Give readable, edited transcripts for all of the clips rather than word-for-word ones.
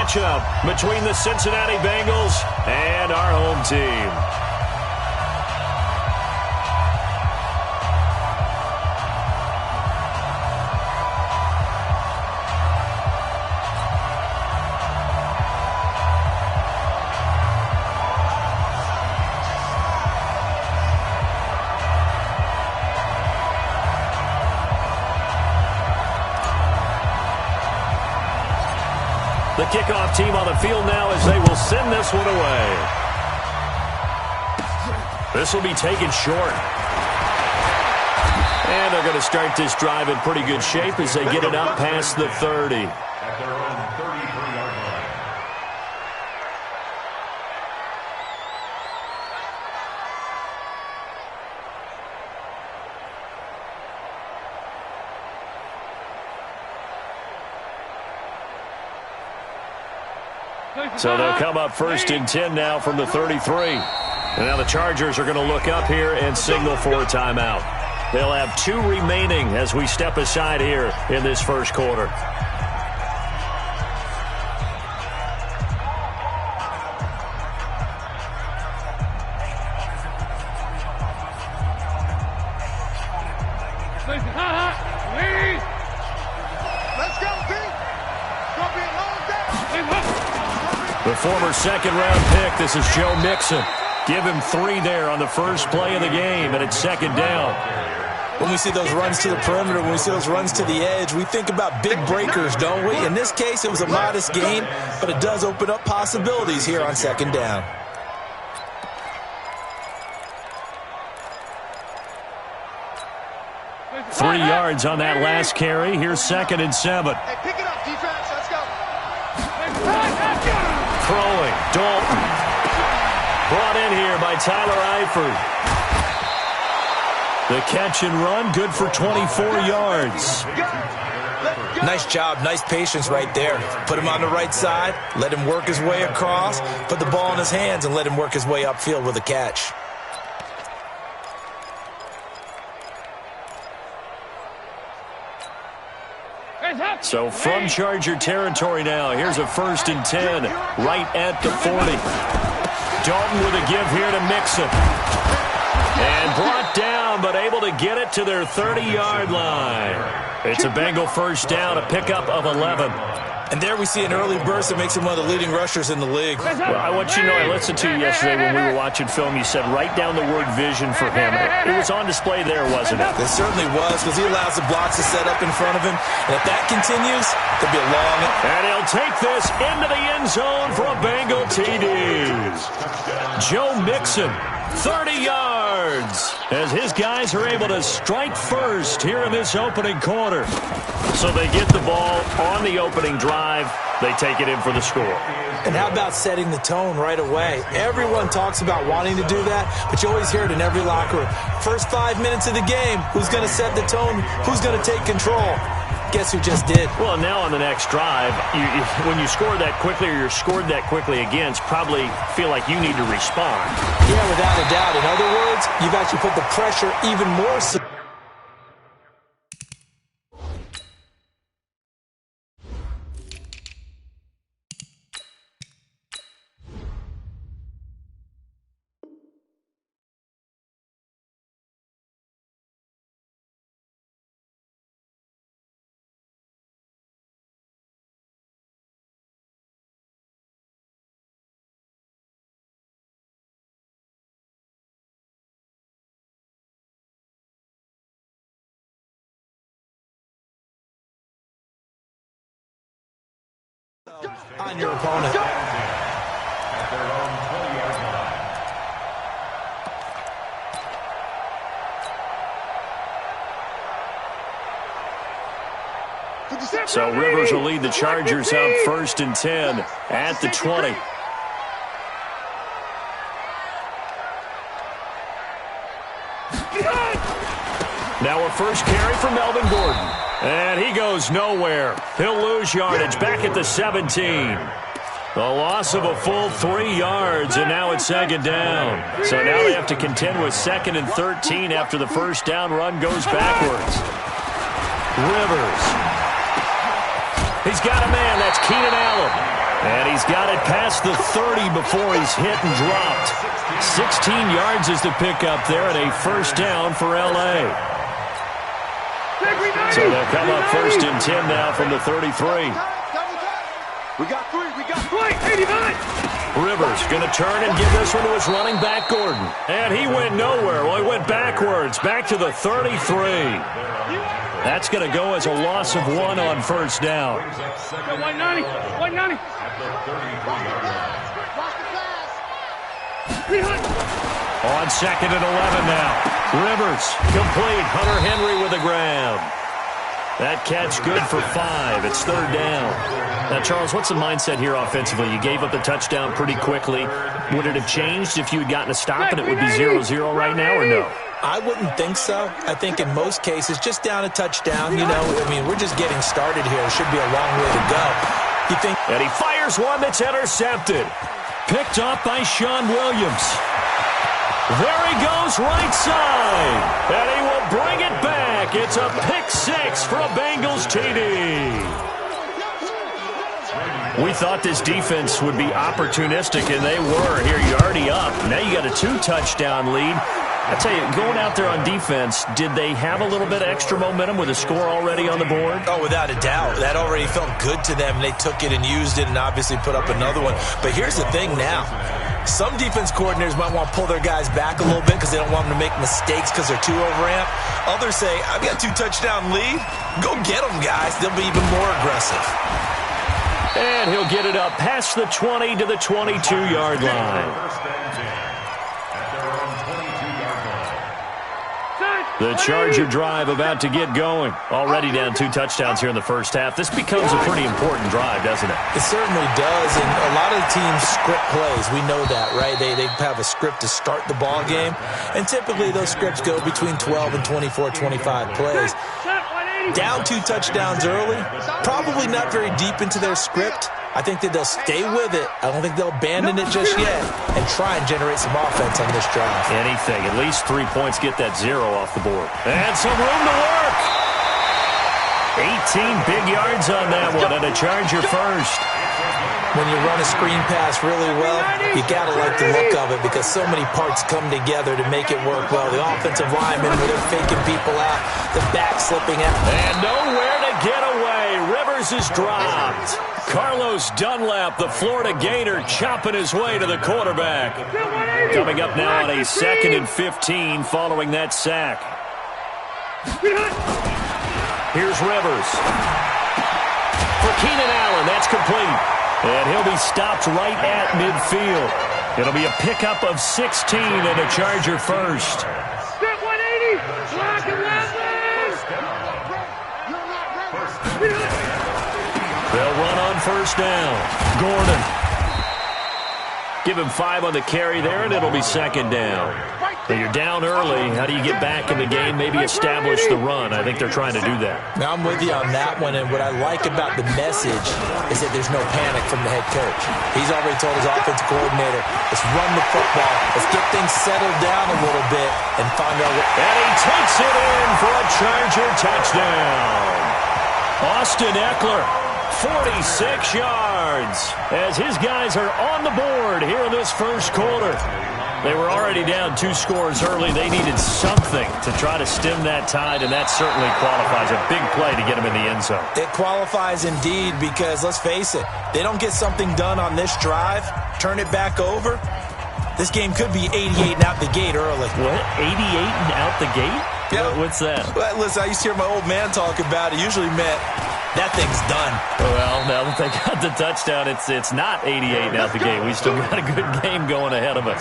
matchup between the Cincinnati Bengals and our home team. The kickoff team on the field now as they will send this one away. This will be taken short. And they're going to start this drive in pretty good shape as they get it up past the 30. At their own 33-yard line. So they'll come up 1st and 10 now from the 33. And now the Chargers are going to look up here and signal for a timeout. They'll have 2 remaining as we step aside here in this first quarter. The former second-round pick, this is Joe Mixon. Give him 3 there on the first play of the game, and it's 2nd down. When we see those runs to the perimeter, when we see those runs to the edge, we think about big breakers, don't we? In this case, it was a modest gain, but it does open up possibilities here on 2nd down. Three yards on that last carry. Here's 2nd and 7. Hey, pick it up, defense. Let's go. Throwing, Dalton. Brought in here by Tyler Eifert. The catch and run, good for 24 yards. Nice job, nice patience right there. Put him on the right side, let him work his way across, put the ball in his hands, and let him work his way upfield with a catch. So from Charger territory now, here's a 1st and 10, right at the 40. Dalton with a give here to Mixon. And brought down, but able to get it to their 30-yard line. It's a Bengal 1st down, a pickup of 11. And there we see an early burst that makes him one of the leading rushers in the league. Well, I want you to know, I listened to you yesterday when we were watching film. You said write down the word vision for him. It was on display there, wasn't it? It certainly was, because he allows the blocks to set up in front of him. And if that continues, there'll be a long... And he'll take this into the end zone for a Bengal TD. Joe Mixon, 30 yards, as his guys are able to strike first here in this opening quarter. So they get the ball on the opening drive. They take it in for the score. And how about setting the tone right away? Everyone talks about wanting to do that, but you always hear it in every locker room. First 5 minutes of the game, who's going to set the tone? Who's going to take control? Guess who just did? Well, now on the next drive, when you score that quickly or you're scored that quickly against, probably feel like you need to respond. Yeah, without a doubt. In other words, you've actually put the pressure even more so. On your opponent. At their own 20-yard line. So Rivers will lead the Chargers up 1st and 10 at the 20. Now a first carry for Melvin Gordon. And he goes nowhere. He'll lose yardage back at the 17. The loss of a full 3 yards, and now it's 2nd down. So now they have to contend with 2nd and 13 after the first down run goes backwards. Rivers. He's got a man. That's Keenan Allen. And he's got it past the 30 before he's hit and dropped. 16 yards is the pickup there, and a first down for L.A. So they'll come up first and 10 now from the 33. We got three. 89. Rivers going to turn and give this one to his running back, Gordon. And he went nowhere. Well, he went backwards, back to the 33. That's going to go as a loss of 1 on first down. 190. On second and 11 now. Rivers complete. Hunter Henry with a grab. That catch good for 5. It's third down. Now, Charles, what's the mindset here offensively? You gave up the touchdown pretty quickly. Would it have changed if you had gotten a stop and it would be 0-0 right now, or no? I wouldn't think so. I think in most cases, just down a touchdown, we're just getting started here. It should be a long way to go. You think? And he fires one that's intercepted. Picked up by Sean Williams. There he goes, right side. And he will bring it back. It's a pick 6 for a Bengals TD. We thought this defense would be opportunistic, and they were. Here, you're already up. Now you got a 2-touchdown lead. I tell you, going out there on defense, did they have a little bit of extra momentum with a score already on the board? Oh, without a doubt. That already felt good to them. They took it and used it and obviously put up another one. But here's the thing now. Some defense coordinators might want to pull their guys back a little bit because they don't want them to make mistakes because they're too overamped. Others say, I've got a 2-touchdown lead. Go get them, guys. They'll be even more aggressive. And he'll get it up past the 20 to the 22-yard line. The Charger drive about to get going. Already down 2 touchdowns here in the first half. This becomes a pretty important drive, doesn't it? It certainly does, and a lot of the teams script plays. We know that, right? They have a script to start the ball game, and typically those scripts go between 12 and 24, 25 plays. Down 2 touchdowns early, probably not very deep into their script. I think that they'll stay with it. I don't think they'll abandon it just yet and try and generate some offense on this drive. Anything. At least 3 points, get that 0 off the board. And some room to work. 18 big yards on that one, and a Charger first. When you run a screen pass really well, you got to like the look of it because so many parts come together to make it work well. The offensive linemen, where they're faking people out, the back slipping out. And nowhere to get away. Rivers is dropped. Carlos Dunlap, the Florida Gator, chopping his way to the quarterback. Coming up now on a 2nd and 15 following that sack. Here's Rivers. For Keenan Allen, that's complete. And he'll be stopped right at midfield. It'll be a pickup of 16 and a Charger first. Step 180. Block and They'll run on first down. Gordon. Give him 5 on the carry there, and it'll be 2nd down. Now you're down early. How do you get back in the game? Maybe establish the run. I think they're trying to do that. Now I'm with you on that one, and what I like about the message is that there's no panic from the head coach. He's already told his offensive coordinator, let's run the football. Let's get things settled down a little bit and find out what... And he takes it in for a Charger touchdown. Austin Eckler, 46 yards, as his guys are on the board here in this first quarter. They were already down 2 scores early. They needed something to try to stem that tide, and that certainly qualifies. A big play to get them in the end zone. It qualifies indeed because, let's face it, they don't get something done on this drive, turn it back over, this game could be 88 and out the gate early. What? 88 and out the gate? Yeah. What's that? Well, listen, I used to hear my old man talk about it. Usually meant that thing's done. Well, now that they got the touchdown, it's not 88 and out the gate. We still got a good game going ahead of us.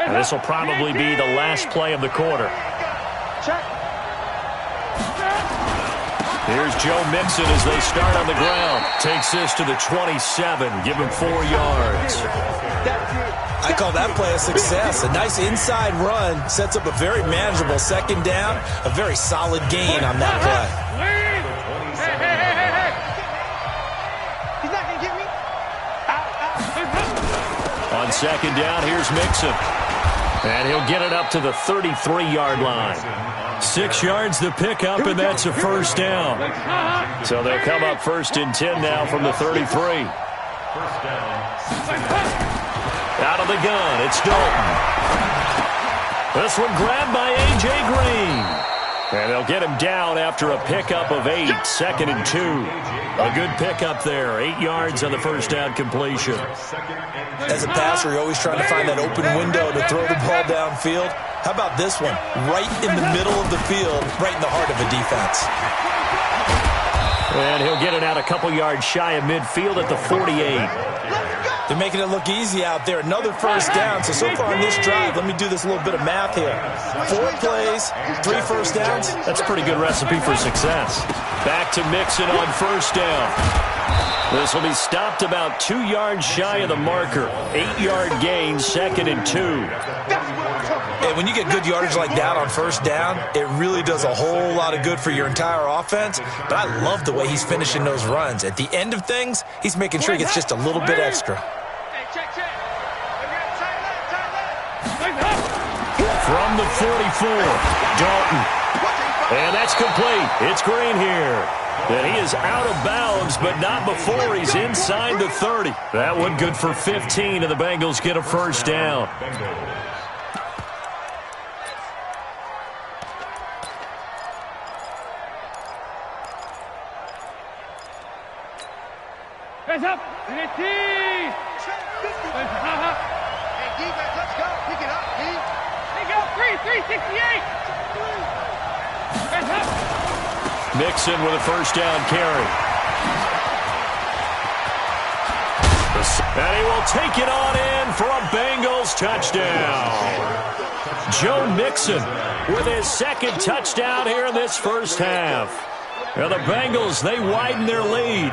And this will probably be the last play of the quarter. Here's Joe Mixon as they start on the ground. Takes this to the 27. Give him 4 yards. I call that play a success. A nice inside run sets up a very manageable 2nd down. A very solid gain on that play. He's not going to get me. On second down. Here's Mixon. And he'll get it up to the 33-yard line. 6 yards the pickup, and that's a first down. So they'll come up 1st and 10 now from the 33. Out of the gun, it's Dalton. This one grabbed by A.J. Green. And they'll get him down after a pickup of 8, 2nd and 2. A good pickup there, 8 yards on the first down completion. As a passer, you're always trying to find that open window to throw the ball downfield. How about this one? Right in the middle of the field, right in the heart of a defense. And he'll get it out a couple yards shy of midfield at the 48. They're making it look easy out there. Another first down. So far on this drive, let me do this little bit of math here. 4 plays, 3 first downs. That's a pretty good recipe for success. Back to Mixon on first down. This will be stopped about 2 yards shy of the marker. 8-yard gain, 2nd and 2. And when you get good yardage like that on first down, it really does a whole lot of good for your entire offense. But I love the way he's finishing those runs. At the end of things, he's making sure he gets just a little bit extra. From the 44, Dalton. And that's complete. It's Green here. And he is out of bounds, but not before he's inside the 30. That one good for 15, and the Bengals get a first down. Hands up. Hey, defense, let's go. Pick it up, D. Hey, go. 368. Hands up. Mixon with a first down carry. And he will take it on in for a Bengals touchdown. Joe Mixon with his 2nd touchdown here in this first half. Now the Bengals, they widen their lead.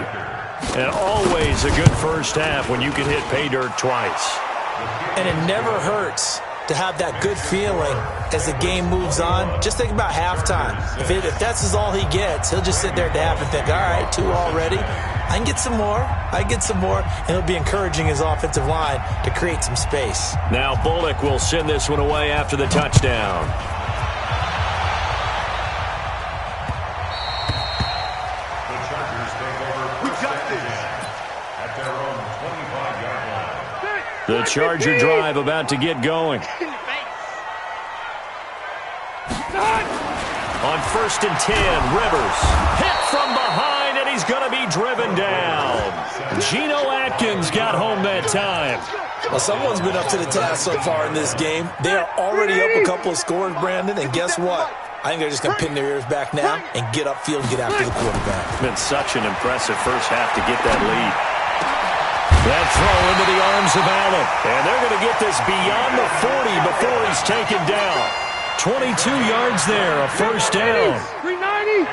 And always a good first half when you can hit pay dirt twice. And it never hurts to have that good feeling as the game moves on. Just think about halftime. If that's all he gets, he'll just sit there at the half and think, all right, 2 already. I can get some more. And he'll be encouraging his offensive line to create some space. Now Bullock will send this one away after the touchdown. The Charger drive about to get going. On 1st and 10, Rivers hit from behind, and he's going to be driven down. Geno Atkins got home that time. Well, someone's been up to the task so far in this game. They are already up a couple of scores, Brandon, and guess what? I think they're just going to pin their ears back now and get upfield and get after the quarterback. It's been such an impressive first half to get that lead. That throw into the arms of Allen. And they're going to get this beyond the 40 before he's taken down. 22 yards there, a first down. 390.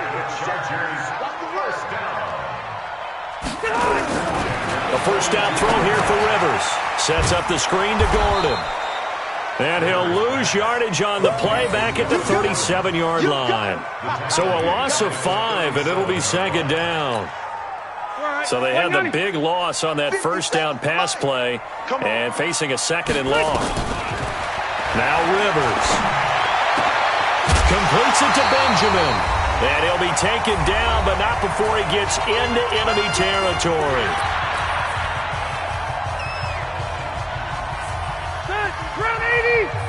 A first down throw here for Rivers. Sets up the screen to Gordon. And he'll lose yardage on the play back at the 37-yard line. So a loss of 5, and it'll be 2nd down. So they had the big loss on that first down pass play and facing a 2nd and long. Now Rivers completes it to Benjamin. And he'll be taken down, but not before he gets into enemy territory.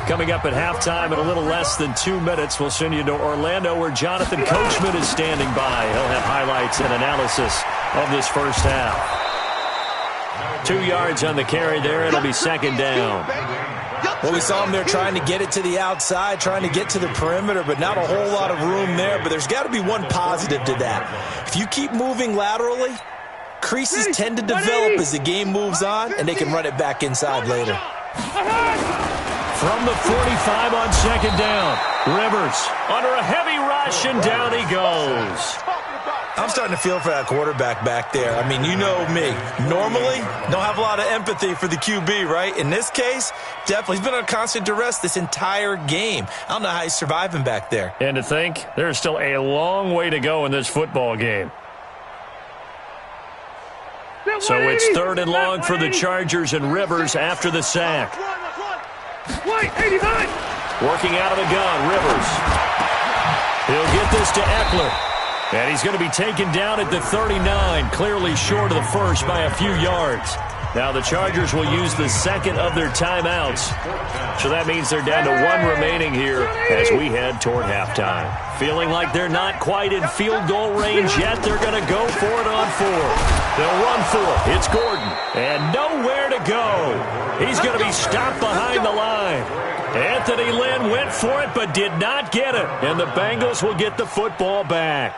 Coming up at halftime in a little less than 2 minutes, we'll send you to Orlando where Jonathan Coachman is standing by. He'll have highlights and analysis of this first half. 2 yards on the carry there. It'll be 2nd down. Well, we saw him there trying to get it to the outside, trying to get to the perimeter, but not a whole lot of room there. But there's got to be one positive to that. If you keep moving laterally, creases tend to develop as the game moves on, and they can run it back inside later. From the 45 on 2nd down, Rivers under a heavy rush, and down he goes. I'm starting to feel for that quarterback back there. I mean, you know me. Normally, don't have a lot of empathy for the QB, right? In this case, definitely. He's been on constant duress this entire game. I don't know how he's surviving back there. And to think, there's still a long way to go in this football game. So it's 3rd and long for the Chargers, and Rivers after the sack. Working out of the gun, Rivers. He'll get this to Eckler. And he's going to be taken down at the 39, clearly short of the first by a few yards. Now the Chargers will use the second of their timeouts. So that means they're down to 1 remaining here as we head toward halftime. Feeling like they're not quite in field goal range yet, they're going to go for it on 4th. They'll run for it. It's Gordon. And nowhere to go. He's going to be stopped behind the line. Anthony Lynn went for it but did not get it. And the Bengals will get the football back.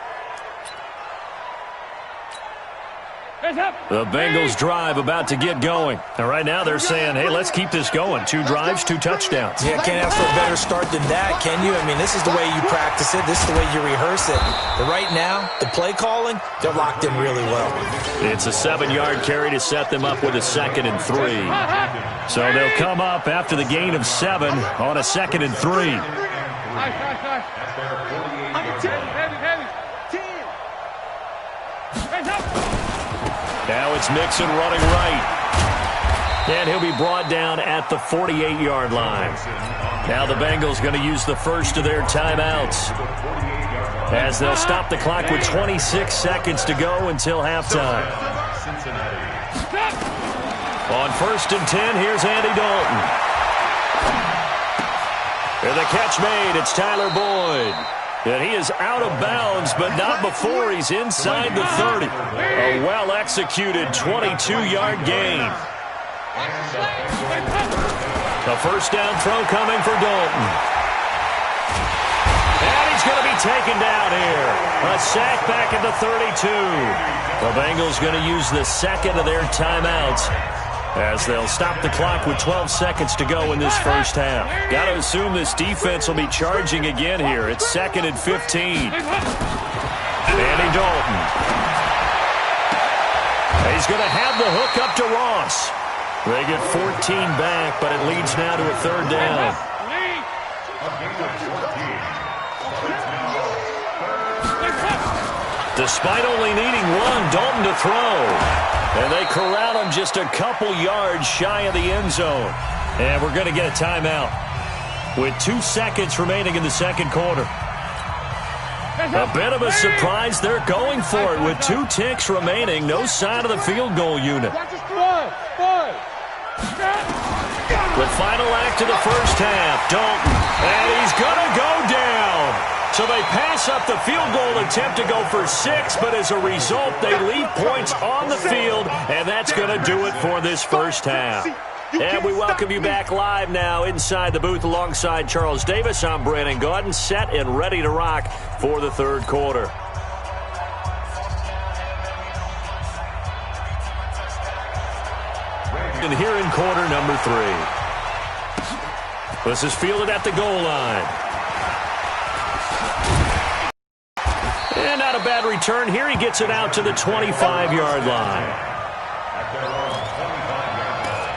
The Bengals drive about to get going. And right now they're saying, hey, let's keep this going. 2 drives, 2 touchdowns. Yeah, can't ask for a better start than that, can you? I mean, this is the way you practice it. This is the way you rehearse it. But right now, the play calling, they're locked in really well. It's a 7-yard carry to set them up with a 2nd and 3. So they'll come up after the gain of 7 on a 2nd and 3. Now it's Mixon running right. And he'll be brought down at the 48-yard line. Now the Bengals going to use the first of their timeouts as they'll stop the clock with 26 seconds to go until halftime. On 1st and 10, here's Andy Dalton. And the catch made. It's Tyler Boyd. And he is out of bounds, but not before he's inside the 30. A well-executed 22-yard gain. A first down throw coming for Dalton. And he's going to be taken down here. A sack back at the 32. The Bengals going to use the second of their timeouts as they'll stop the clock with 12 seconds to go in this first half. Got to assume this defense will be charging again here. It's 2nd and 15. Andy Dalton. He's going to have the hook up to Ross. They get 14 back, but it leads now to a 3rd down. Despite only needing 1, Dalton to throw. And they corral him just a couple yards shy of the end zone. And we're going to get a timeout with 2 seconds remaining in the second quarter. A bit of a surprise. They're going for it with 2 ticks remaining. No sign of the field goal unit. The final act of the first half. Dalton. And he's going to go down. So they pass up the field goal attempt to go for 6, but as a result, they leave points on the field, and that's going to do it for this first half. And we welcome you back live now inside the booth alongside Charles Davis. I'm Brandon Gaudin, set and ready to rock for the 3rd quarter. And here in quarter number 3. This is fielded at the goal line. And not a bad return here. He gets it out to the 25-yard line.